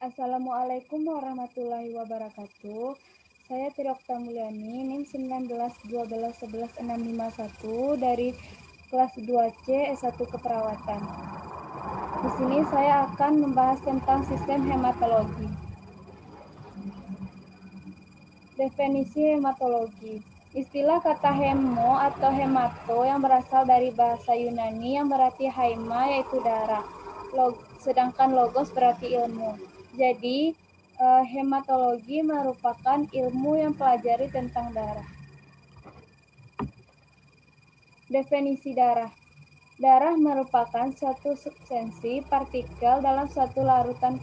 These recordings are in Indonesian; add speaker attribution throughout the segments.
Speaker 1: Assalamualaikum warahmatullahi wabarakatuh. Saya Triokta Mulyani, NIM 19 12 11 651 dari kelas 2C S1 Keperawatan. Di sini saya akan membahas tentang sistem hematologi. Definisi hematologi. Istilah kata hemo atau hemato yang berasal dari bahasa Yunani yang berarti haima yaitu darah. Sedangkan logos berarti ilmu. Jadi hematologi merupakan ilmu yang pelajari tentang darah. Definisi darah. Darah merupakan suatu substansi partikel dalam suatu larutan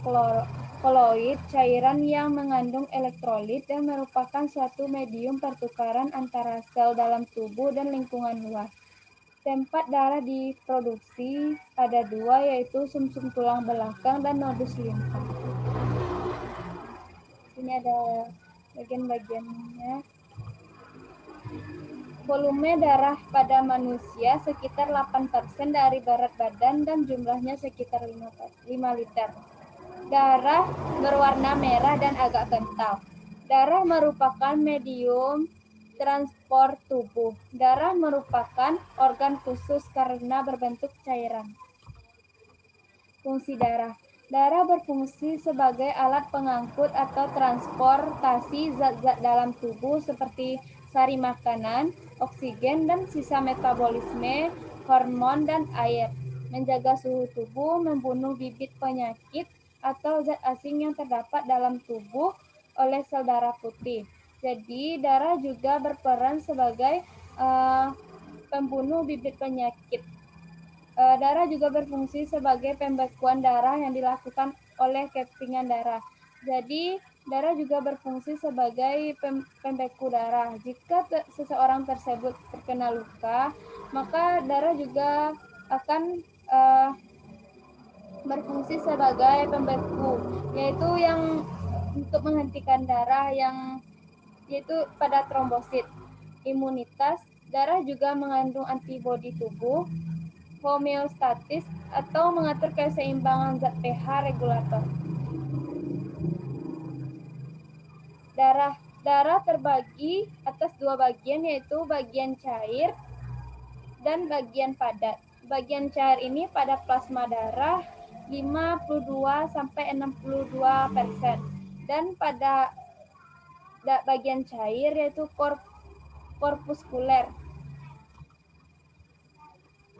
Speaker 1: koloid cairan yang mengandung elektrolit dan merupakan suatu medium pertukaran antara sel dalam tubuh dan lingkungan luar. Tempat darah diproduksi ada dua, yaitu sumsum tulang belakang dan nodus limfa. Ini ada bagian-bagiannya. Volume darah pada manusia sekitar 8% dari berat badan dan jumlahnya sekitar 5 liter. Darah berwarna merah dan agak kental. Darah merupakan medium transport tubuh. Darah merupakan organ khusus karena berbentuk cairan. Fungsi darah. Darah berfungsi sebagai alat pengangkut atau transportasi zat-zat dalam tubuh seperti sari makanan, oksigen, dan sisa metabolisme, hormon, dan air. Menjaga suhu tubuh, membunuh bibit penyakit atau zat asing yang terdapat dalam tubuh oleh sel darah putih. Jadi, darah juga berperan sebagai pembunuh bibit penyakit. Darah juga berfungsi sebagai pembekuan darah yang dilakukan oleh kepingan darah. Jadi, darah juga berfungsi sebagai pembeku darah. Jika seseorang tersebut terkena luka, maka darah juga akan berfungsi sebagai pembeku, yaitu yang untuk menghentikan darah yaitu pada trombosit. Imunitas, darah juga mengandung antibodi tubuh, homeostatis atau mengatur keseimbangan zat pH regulator. Darah terbagi atas dua bagian, yaitu bagian cair dan bagian padat. Bagian cair ini pada plasma darah 52-62% dan pada bagian cair yaitu korpuskuler.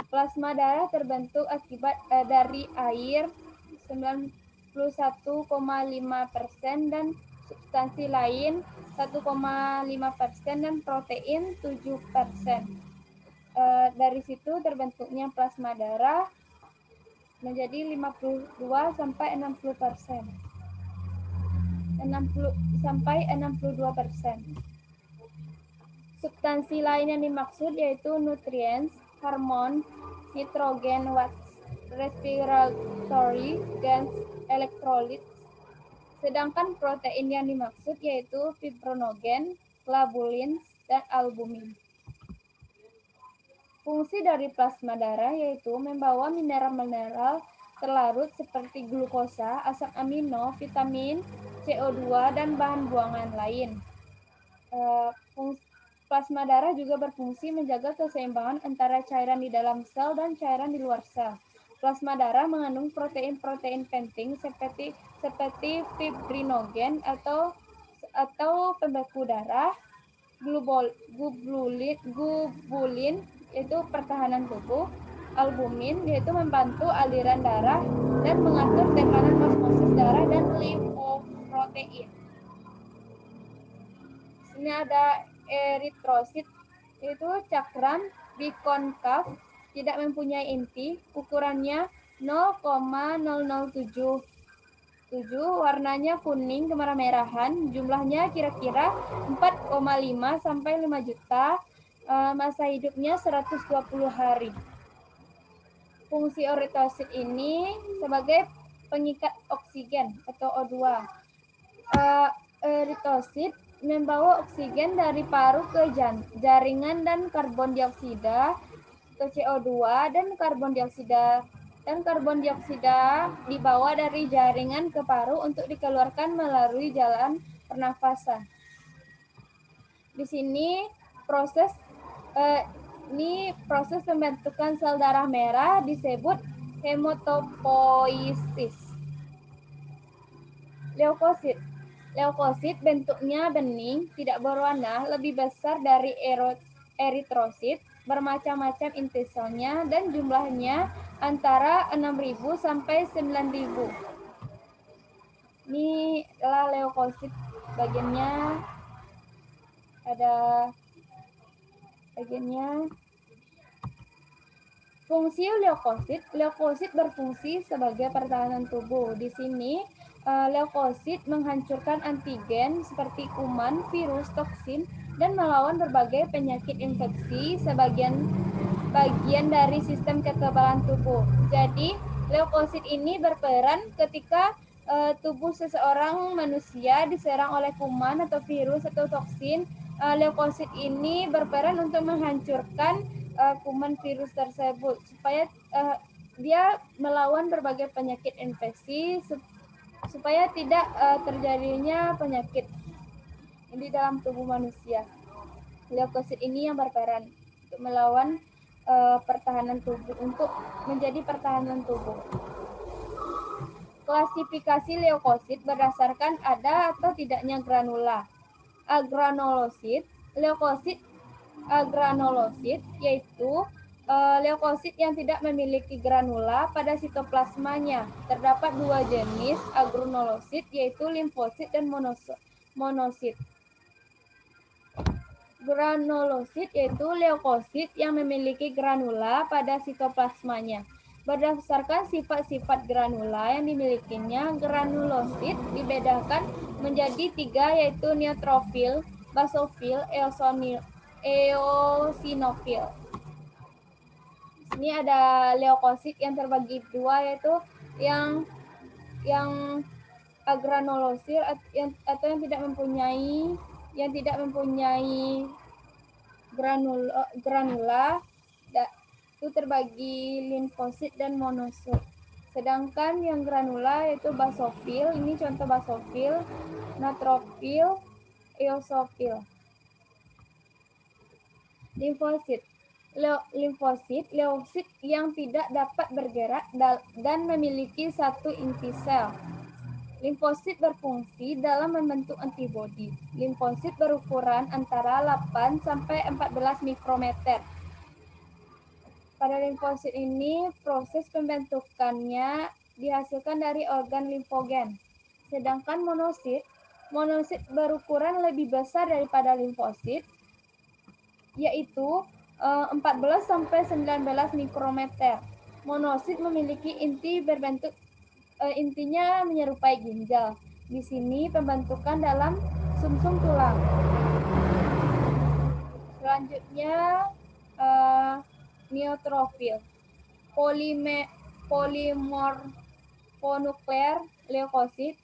Speaker 1: Plasma darah terbentuk akibat dari air 91,5% dan substansi lain 1,5% dan protein 7%. Dari situ terbentuknya plasma darah menjadi 52-60%. 60-62%. Substansi lain yang dimaksud yaitu nutrients, hormon, nitrogen, respiratory gas, electrolytes. Sedangkan protein yang dimaksud yaitu fibrinogen, globulin, dan albumin. Fungsi dari plasma darah yaitu membawa mineral-mineral terlarut seperti glukosa, asam amino, vitamin, CO2, dan bahan buangan lain. Plasma darah juga berfungsi menjaga keseimbangan antara cairan di dalam sel dan cairan di luar sel. Plasma darah mengandung protein-protein penting seperti fibrinogen atau pembeku darah, globulin yaitu pertahanan tubuh, albumin yaitu membantu aliran darah dan mengatur tekanan osmosis darah, dan lipoprotein. Ini ada eritrosit, itu cakram bikonkav, tidak mempunyai inti, ukurannya 0,0077, warnanya kuning kemerah-merahan, jumlahnya kira-kira 4,5-5 juta, masa hidupnya 120 hari. Fungsi eritrosit ini sebagai pengikat oksigen atau O2. Eritrosit membawa oksigen dari paru ke jaringan dan karbon dioksida atau CO2 dan karbon dioksida dan karbon dioksida dibawa dari jaringan ke paru untuk dikeluarkan melalui jalan pernafasan. Di sini proses pembentukan sel darah merah disebut hematopoiesis. Leukosit. Leukosit bentuknya bening, tidak berwarna, lebih besar dari eritrosit, bermacam-macam inti selnya, dan jumlahnya antara 6.000 sampai 9.000. Ini adalah leukosit, bagiannya ada bagiannya. Fungsi leukosit. Leukosit berfungsi sebagai pertahanan tubuh. Di sini leukosit menghancurkan antigen seperti kuman, virus, toksin, dan melawan berbagai penyakit infeksi sebagian bagian dari sistem kekebalan tubuh. Jadi, leukosit ini berperan ketika tubuh seseorang manusia diserang oleh kuman atau virus atau toksin. Leukosit ini berperan untuk menghancurkan kuman virus tersebut supaya dia melawan berbagai penyakit infeksi supaya tidak terjadinya penyakit di dalam tubuh manusia. Leukosit ini yang berperan untuk melawan pertahanan tubuh, untuk menjadi pertahanan tubuh. Klasifikasi leukosit berdasarkan ada atau tidaknya granula. Agranulosit, leukosit agranulosit yaitu leukosit yang tidak memiliki granula pada sitoplasmanya. Terdapat dua jenis agranulosit yaitu limfosit dan monosit. Granulosit yaitu leukosit yang memiliki granula pada sitoplasmanya. Berdasarkan sifat-sifat granula yang dimilikinya, granulosit dibedakan menjadi tiga yaitu neutrofil, basofil, eosinofil. Ini ada leukosit yang terbagi dua yaitu yang agranulosit atau yang tidak mempunyai granula itu terbagi limfosit dan monosit. Sedangkan yang granula yaitu basofil, ini contoh basofil, neutrofil, eosofil. Limfosit. Leukosit yang tidak dapat bergerak dan memiliki satu inti sel. Limfosit berfungsi dalam membentuk antibodi. Limfosit berukuran antara 8 sampai 14 mikrometer. Pada limfosit ini, proses pembentukannya dihasilkan dari organ limfogen. Sedangkan monosit berukuran lebih besar daripada limfosit, yaitu 14 sampai 19 mikrometer. Monosit memiliki inti berbentuk intinya menyerupai ginjal. Di sini pembentukan dalam sumsum tulang. Selanjutnya neutrofil. Polimorfonuklear leukosit.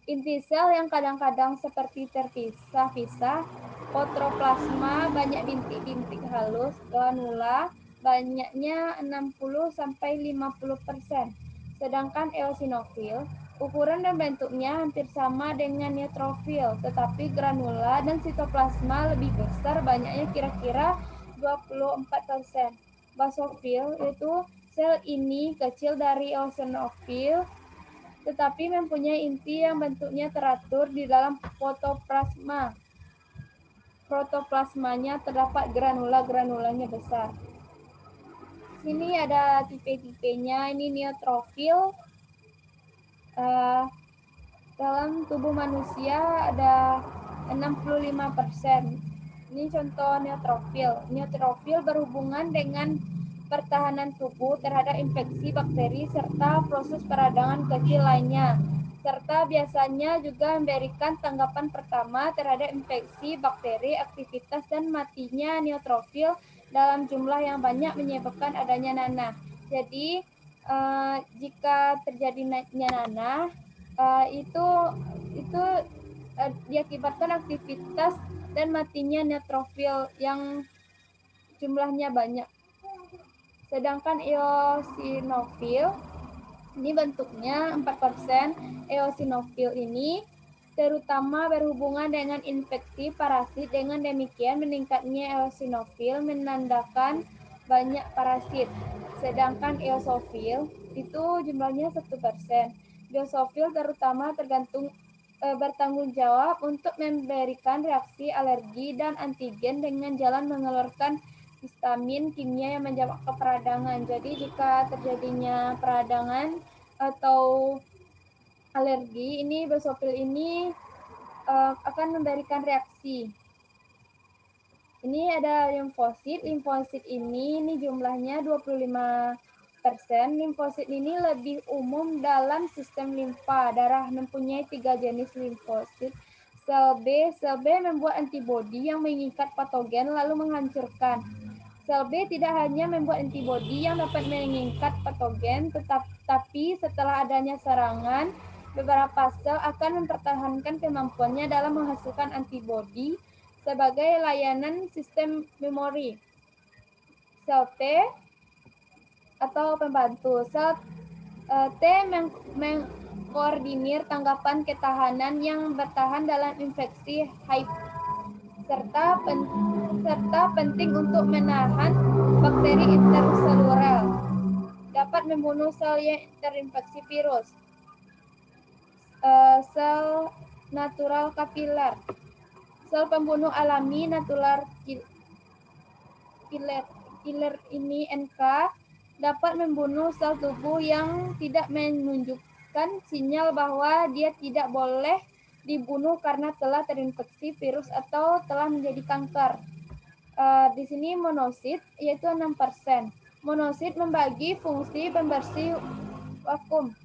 Speaker 1: Inti sel yang kadang-kadang seperti terpisah-pisah. Protoplasma banyak bintik-bintik halus. Granula banyaknya 60 sampai 50%. Sedangkan eosinofil, ukuran dan bentuknya hampir sama dengan neutrofil, tetapi granula dan sitoplasma lebih besar, banyaknya kira-kira 24%. Basofil itu sel ini kecil dari eosinofil, tetapi mempunyai inti yang bentuknya teratur di dalam protoplasma. Protoplasmanya terdapat granulanya besar. Sini ada tipe-tipenya. Ini neutrofil. Dalam tubuh manusia ada 65%. Ini contoh neutrofil. Neutrofil berhubungan dengan pertahanan tubuh terhadap infeksi bakteri serta proses peradangan kecil lainnya. Serta biasanya juga memberikan tanggapan pertama terhadap infeksi bakteri, aktivitas dan matinya neutrofil dalam jumlah yang banyak menyebabkan adanya nanah. Jadi jika terjadi naiknya nanah, itu diakibatkan aktivitas dan matinya neutrofil yang jumlahnya banyak. Sedangkan eosinofil Ini bentuknya 4%. Eosinofil ini terutama berhubungan dengan infeksi parasit. Dengan demikian, meningkatnya eosinofil menandakan banyak parasit. Sedangkan eosofil itu jumlahnya 1%. Eosofil terutama bertanggung jawab untuk memberikan reaksi alergi dan antigen dengan jalan mengeluarkan histamin kimia yang menyebabkan peradangan. Jadi jika terjadinya peradangan atau alergi, ini basofil ini akan memberikan reaksi. Ini ada limfosit. Limfosit ini jumlahnya 25%. Limfosit ini lebih umum dalam sistem limfa darah, mempunyai 3 jenis limfosit. Sel B membuat antibodi yang mengikat patogen lalu menghancurkan. Sel B tidak hanya membuat antibodi yang dapat mengikat patogen, tetapi setelah adanya serangan, beberapa sel akan mempertahankan kemampuannya dalam menghasilkan antibodi sebagai layanan sistem memori. Sel T atau pembantu. Sel T mengkoordinir tanggapan ketahanan yang bertahan dalam infeksi HIV serta penting untuk menahan bakteri interseluler, dapat membunuh sel yang terinfeksi virus. Sel natural kapiler. Sel pembunuh alami natural killer ini NK dapat membunuh sel tubuh yang tidak menunjukkan sinyal bahwa dia tidak boleh dibunuh karena telah terinfeksi virus atau telah menjadi kanker. Di sini monosit yaitu 6%. Monosit membagi fungsi pembersih vakum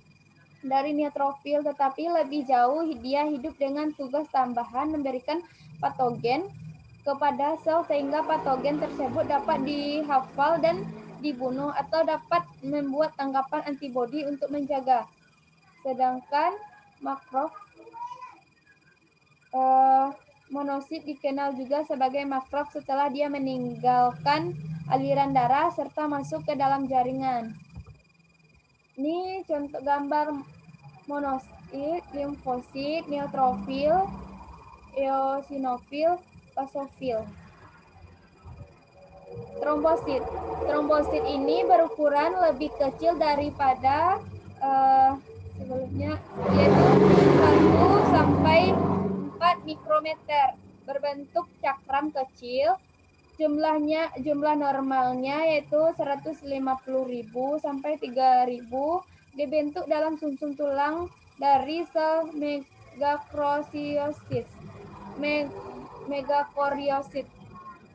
Speaker 1: dari neutrofil, tetapi lebih jauh dia hidup dengan tugas tambahan memberikan patogen kepada sel sehingga patogen tersebut dapat dihafal dan dibunuh atau dapat membuat tanggapan antibodi untuk menjaga. Sedangkan makrofag monosit dikenal juga sebagai makrofag setelah dia meninggalkan aliran darah serta masuk ke dalam jaringan. Ini contoh gambar monosit, limfosit, neutrofil, eosinofil, basofil. Trombosit. Trombosit ini berukuran lebih kecil daripada sebelumnya, yaitu 1 sampai 4 mikrometer, berbentuk cakram kecil. Jumlah normalnya yaitu 150.000 sampai 3.000, dibentuk dalam sumsum tulang dari sel megakoriosit.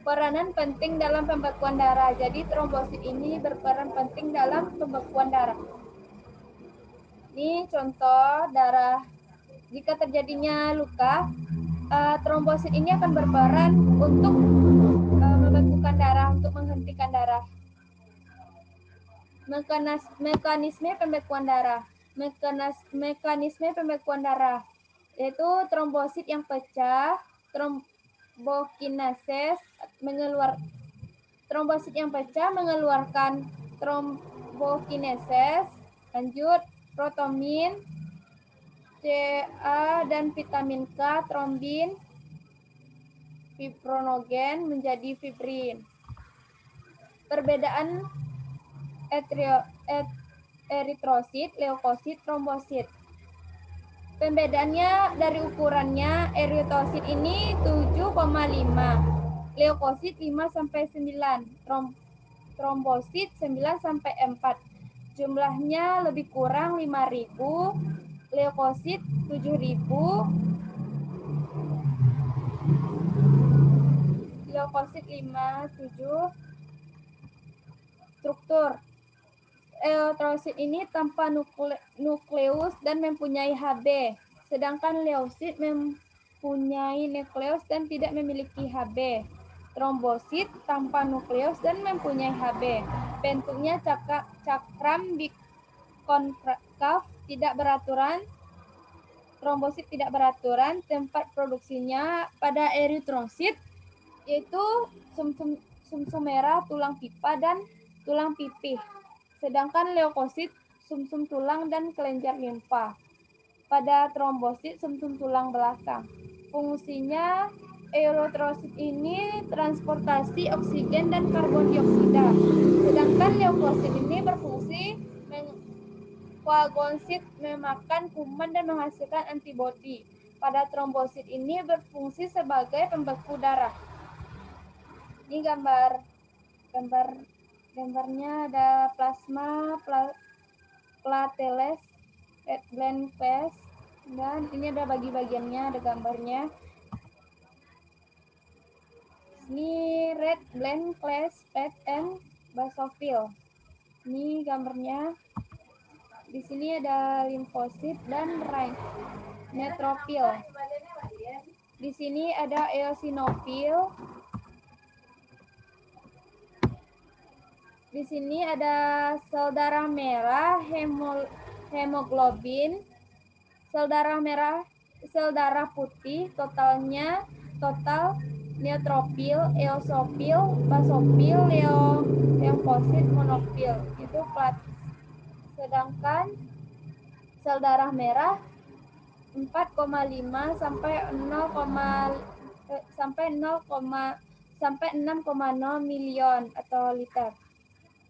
Speaker 1: Peranan penting dalam pembekuan darah. Jadi trombosit ini berperan penting dalam pembekuan darah. Ini contoh darah. Jika terjadinya luka, trombosit ini akan berperan untuk membekukan darah, untuk menghentikan darah. Mekanisme pembekuan darah. Mekanisme pembekuan darah yaitu trombosit yang pecah, trombokinases trombosit yang pecah mengeluarkan trombokineses, lanjut protomin, Ca dan vitamin K, trombin, fibrinogen menjadi fibrin. Perbedaan eritrosit, leukosit, trombosit. Pembedaannya dari ukurannya, eritrosit ini 7,5, leukosit 5 sampai 9, trombosit 9 sampai 4. Jumlahnya lebih kurang 5.000, leukosit 7.000, leukosit 5, 7. Struktur. Eritrosit ini tanpa nukleus dan mempunyai Hb, sedangkan leukosit mempunyai nukleus dan tidak memiliki Hb. Trombosit tanpa nukleus dan mempunyai Hb. Bentuknya cakram bikonkav, tidak beraturan. Trombosit tidak beraturan. Tempat produksinya pada eritrosit yaitu sumsum merah, tulang pipa, dan tulang pipih. Sedangkan leukosit sumsum tulang dan kelenjar limfa. Pada trombosit sumsum tulang belakang. Fungsinya eritrosit ini transportasi oksigen dan karbon dioksida. Sedangkan leukosit ini berfungsi fagosit memakan kuman dan menghasilkan antibodi. Pada trombosit ini berfungsi sebagai pembeku darah. Ini gambarnya ada plasma, plateles, red blood cells, dan ini ada bagi-bagiannya, ada gambarnya. Ini red blood cells, fat and basophil. Ini gambarnya. Di sini ada limfosit dan neutrofil. Di sini ada eosinofil. Di sini ada sel darah merah, hemoglobin, sel darah merah, sel darah putih, total neutrofil, eosofil, basofil, limfosit, monofil. Itu sedangkan sel darah merah 4,5 sampai 6,0 milion atau liter.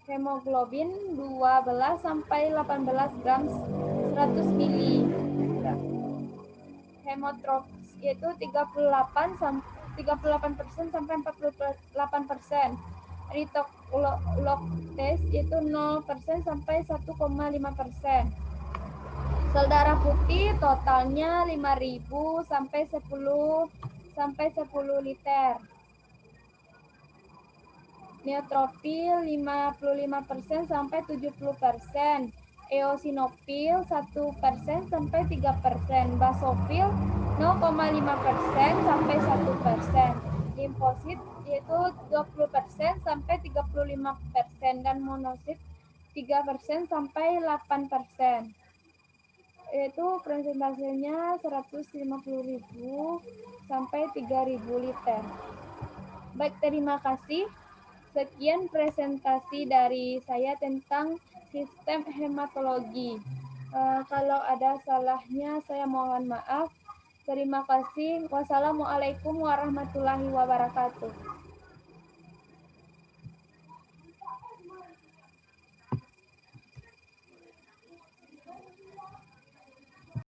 Speaker 1: Hemoglobin 12 sampai 18 gram 100 mili. Hemotrops yaitu 38% sampai 48%. Eritrokloktes itu 0% sampai 1,5%. Sel darah putih totalnya 5.000 sampai 10 liter. Neutrofil 55% sampai 70%. Eosinofil 1% sampai 3%. Basofil 0,5% sampai 1%. Limfosit yaitu 20% sampai 35% dan monosit 3% sampai 8%. Itu presentasenya 150.000 sampai 3.000 liter. Baik, terima kasih. Sekian presentasi dari saya tentang sistem hematologi. Kalau ada salahnya saya mohon maaf. Terima kasih. Wassalamualaikum warahmatullahi wabarakatuh.